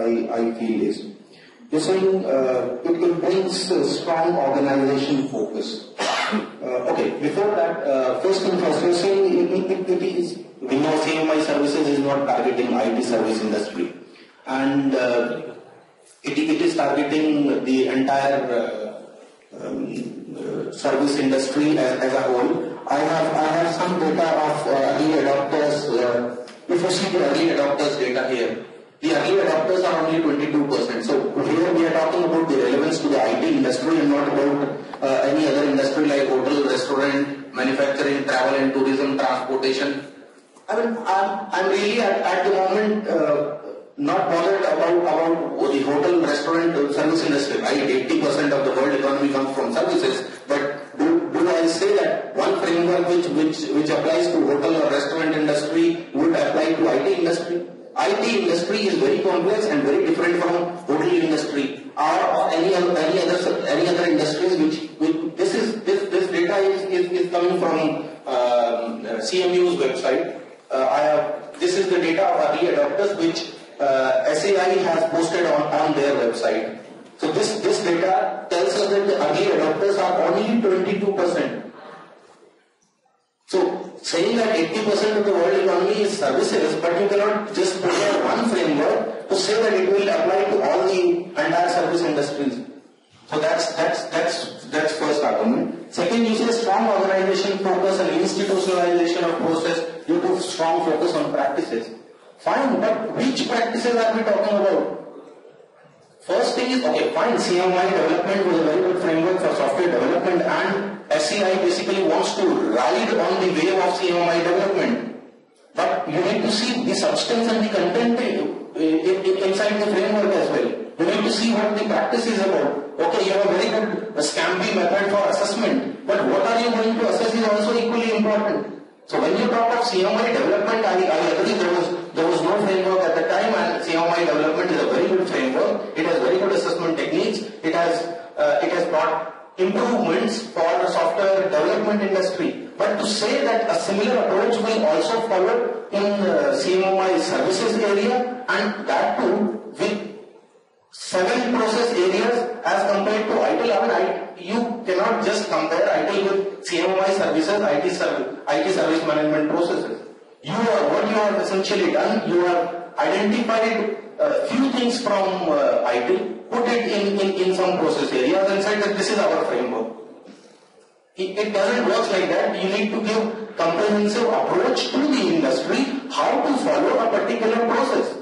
I feel is, you're saying it brings strong organization focus. Okay, before that, first thing first, you're saying it is, we know CMMI services is not targeting IT service industry, and it is targeting the entire service industry as a whole. I have some data of early adopters. If you see the early adopters data here, the early adopters are only 22%. So here we are talking about the relevance to the IT industry and not about any other industry like hotel, restaurant, manufacturing, travel and tourism, transportation. I mean, I'm really at the moment not bothered about the hotel, restaurant, service industry. Right, 80% of the world economy comes from services. But do I say that one framework which applies to hotel or restaurant industry would apply to IT industry? IT industry is very complex and very different from hotel industry or any other industries. Which this data is coming from CMU's website. This is the data of early adopters which SAI has posted on their website. So this data tells us that the early adopters are only 22%. So saying that 80% of the world economy is services, but you cannot just put out one framework to say that it will apply to all the entire service industries. So that's first argument. Second, you say strong organization focus and institutionalization of process due to strong focus on practices. Fine, but which practices are we talking about? First thing is, okay, fine, CMMI development was a very good framework for software development, and SCI basically wants to ride on the wave of CMMI development. But you need to see the substance and the content inside the framework as well. You need to see what the practice is about. Okay, you have a very good SCAMP method for assessment, but what are you going to assess is also equally important. So when you talk of CMMI development, I agree there was no framework at the time, and CMMI development is a very good framework. It has very good assessment techniques. It has brought improvements for the software development industry. But to say that a similar approach will also follow in CMMI services area, and that too with 7 process areas as compared to ITIL. I mean, you cannot just compare ITIL with CMMI services, IT service management processes. What you have essentially done, you have identified a few things from ITIL, put it in some process areas and said that this is our framework. It doesn't work like that. You need to give comprehensive approach to the industry, how to follow a particular process.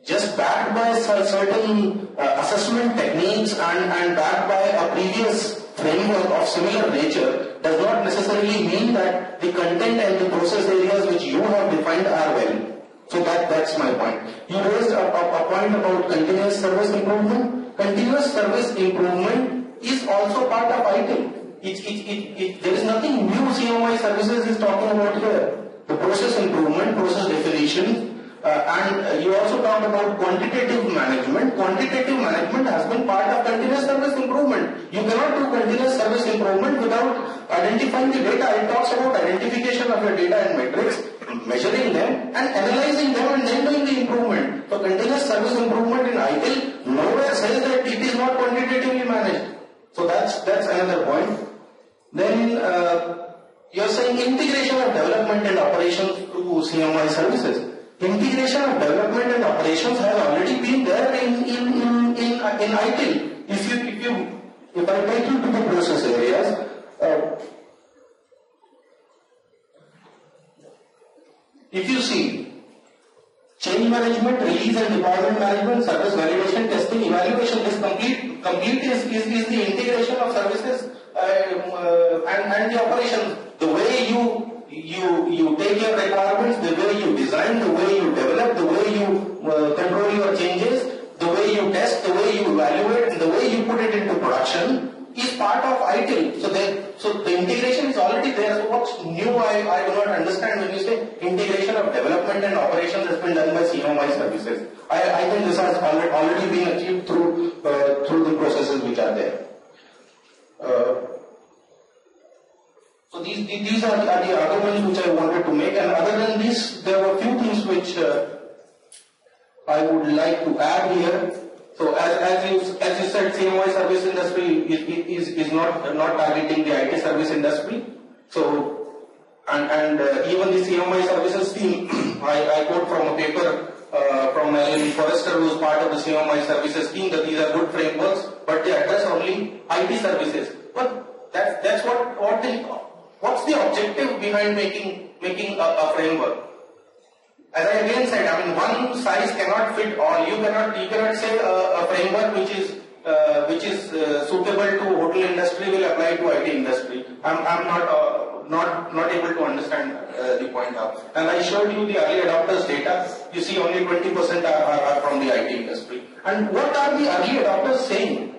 Just backed by certain assessment techniques and backed by a previous framework of similar nature does not necessarily mean that the content and the process areas which you have defined are well. So that's my point. You raised a point about continuous service improvement. Continuous service improvement is also part of ITIL. There is nothing new CMMI services is talking about here. The process improvement, process definition, and you also talked about quantitative management. Quantitative management has been part of continuous service improvement. You cannot do continuous service improvement without identifying the data. It talks about identification of your data and metrics, measuring them and analyzing them and then doing the improvement. So continuous service improvement in ITIL nowhere says that it is not quantitatively managed. So that's another point. Then you're saying integration of development and operations to CMMI services. Integration of development and operations has already been there in ITIL. If I take you to the process areas, if you see change management, release and deployment management, service validation, testing, evaluation, this complete is the integration of services and the operations. The way you take your requirements, the way you design, the way you develop, the way you control your changes, the way you test, the way you evaluate, and the way you put it into production is part of ITIL. So the integration is already there. So what's new, I do not understand when you say integration of development and operations has been done by CMMI services. I think this has already been achieved through the processes which are there. So these are the arguments which I wanted to make, and other than this, there were a few things which I would like like to add here. So as you said, CMMI service industry is not targeting the IT service industry. So and even the CMMI services team, I quote from a paper from Ellen Forrester, who is part of the CMMI services team, that these are good frameworks, but they address only IT services. But that's what's the objective behind making a framework? As I again said, I mean, one size cannot fit all. You cannot say a framework which is suitable to hotel industry will apply to IT industry. I'm not able to understand the point now. And I showed you the early adopters data. You see only 20% are from the IT industry. And what are the early adopters saying?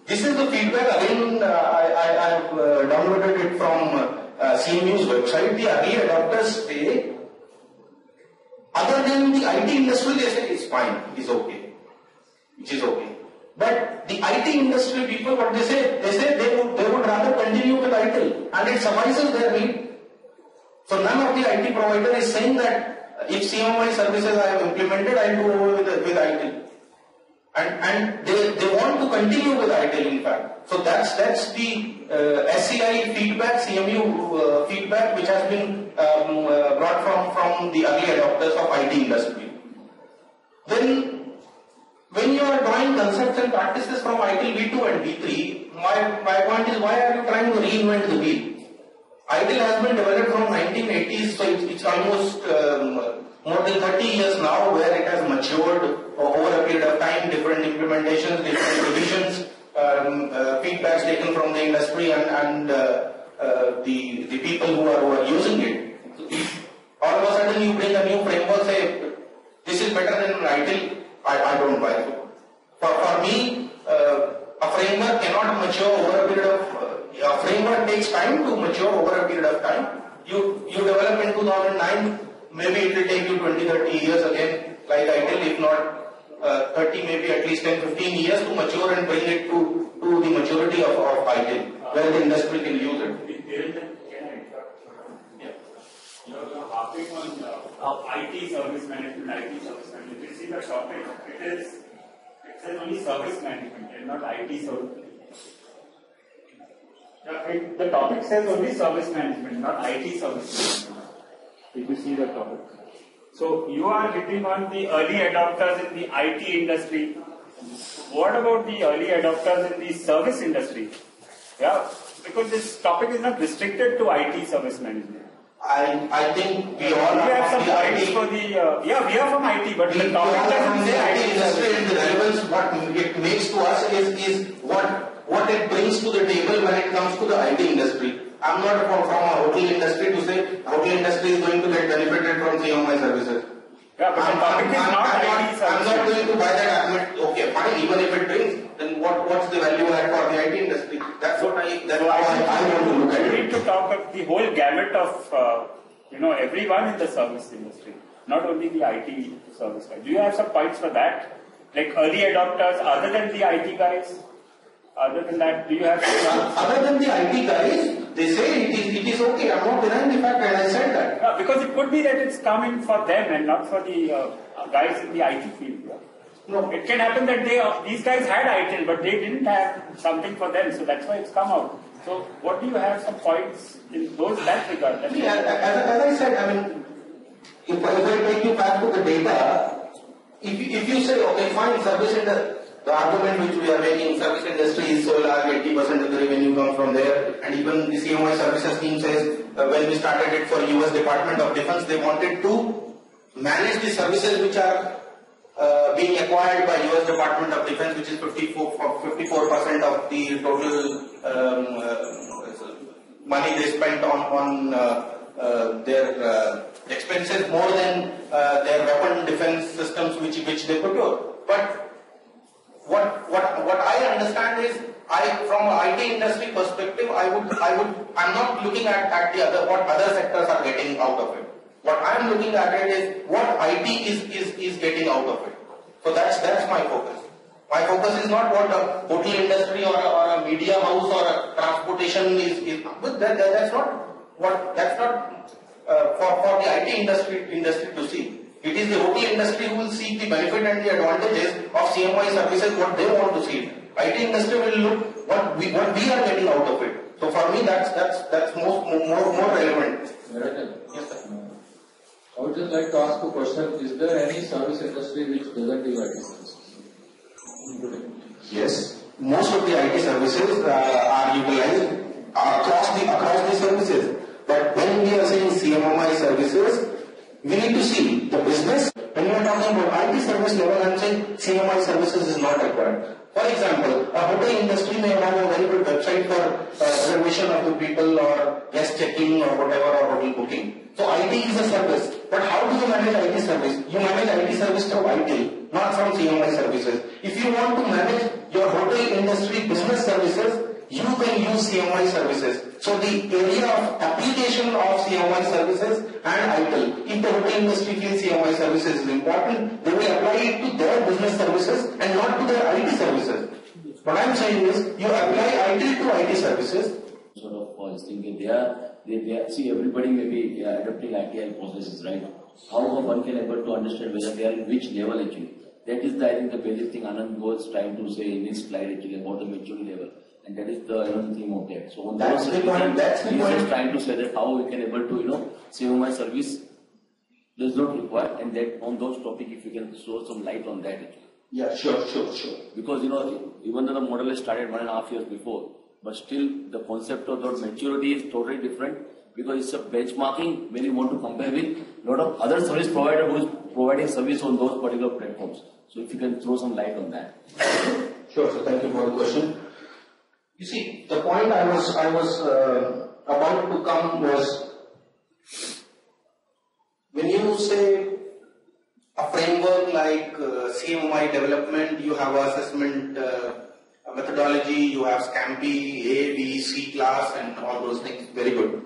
This is the feedback. Again, I have downloaded it from CMU's website. The early adopters say, other than the IT industry, they say it's fine, it's okay, which is okay. But the IT industry people, what they say they would rather continue with ITIL, and it suffices their need. So none of the IT provider is saying that if CMMI services I have implemented, I will go over with ITIL. And they want to continue with ITIL, in fact. So that's the SCI feedback, CMU feedback, which has been brought from the early adopters of IT industry. Then, when you are drawing concepts and practices from ITIL V2 and V3, my point is, why are you trying to reinvent the wheel? ITIL has been developed from 1980s, so it's almost more than 30 years now, where it has matured over a period of time, different implementations, different revisions, feedbacks taken from the industry and the people who are using it. So if all of a sudden you bring a new framework, say this is better than ITIL, I don't buy it. For me, a framework cannot mature over a period of a framework takes time to mature over a period of time. You develop in 2009, maybe it will take you 20-30 years again, like ITIL, if not 30, maybe at least 10-15 years to mature and bring it to the maturity of ITIL, where the industry can use it. Yeah. You're harping on IT service management, IT service management. If you see the topic, it says only service management and not IT service management. The topic says only service management, not IT service management. If you see the topic. So you are hitting on the early adopters in the IT industry. What about the early adopters in the service industry? Yeah, because this topic is not restricted to IT service management. I think we all have some IT for the yeah, we are from IT, but the topic doesn't say IT industry, and the relevance what it makes to us is what it brings to the table when it comes to the IT industry. I'm not from a hotel industry to say hotel industry is going to get benefited from CMMI services. Yeah, but the topic is not IT services. I'm not going to buy that argument. Okay, fine. Even if it brings, then what's the value add for the IT industry? That's what I want to look at. We need to talk about the whole gamut of everyone in the service industry, not only the IT service guys. Do you have some points for that? Like early adopters, other than the IT guys? Other than that, do you have some? Other than the IT guys, they say it is okay. I'm not denying the fact, and I said that. Yeah, because it could be that it's coming for them and not for the guys in the IT field. Yeah? No, it can happen that these guys had ITIL, but they didn't have something for them, so that's why it's come out. So, what do you have some points in that regard? Yeah, as I said, I mean, if I take you back to the data, if you say, okay, fine, service industry. The argument which we are making, service industry is so large, 80% of the revenue comes from there, and even the CMMI services team says when we started it for US Department of Defense, they wanted to manage the services which are being acquired by US Department of Defense, which is 54% of the total money they spent on their expenses, more than their weapon defense systems which they procure. But what I understand is, from an IT industry perspective, I'm not looking at what other sectors are getting out of it. What I'm looking at it is what IT is getting out of it. So that's my focus. My focus is not what a hotel industry or a media house or a transportation is. But that's not for the IT industry to see. It is the hotel industry who will seek the benefit and the advantages of CMMI services, what they want to see. IT industry will look what we are getting out of it. So for me, that's more relevant. Yes, sir. I would just like to ask a question. Is there any service industry which doesn't do IT services? Yes. Most of the IT services are utilized across the services. But when we are saying CMMI services, we need to see the business. When we are talking about IT service level, I am saying CMMI services is not required. For example, a hotel industry may have a very good website for reservation of the people or guest checking or whatever or hotel booking. So IT is a service. But how do you manage IT service? You manage IT service through ITIL, not from CMMI services. If you want to manage your hotel industry business services, you can use CMMI services. So the area of application of CMMI services and ITIL, if the hotel industry feels CMMI services is important, they will apply it to their business services and not to their IT services. What I am saying is, you apply ITIL to IT services. Sort of was thinking they are see everybody may be adopting ITIL processes, right? How one can able to understand whether they are in which level actually. That is I think the basic thing Anand was trying to say in his slide actually about the maturity level. And that is the theme of that. So on that's the point. He was trying to say that how we can able to CMMI service does not require, and that on those topics if you can throw some light on that actually. Yeah, sure. Because even though the model is started 1.5 years before, but still the concept of that maturity is totally different because it's a benchmarking when you want to compare with a lot of other service provider who is providing service on those particular platforms. So if you can throw some light on that. Sure. So thank you for the question. You see, the point I was about to come was when you say a framework like CMMI development, you have assessment methodology, you have Scampi, A, B, C class, and all those things. Very good.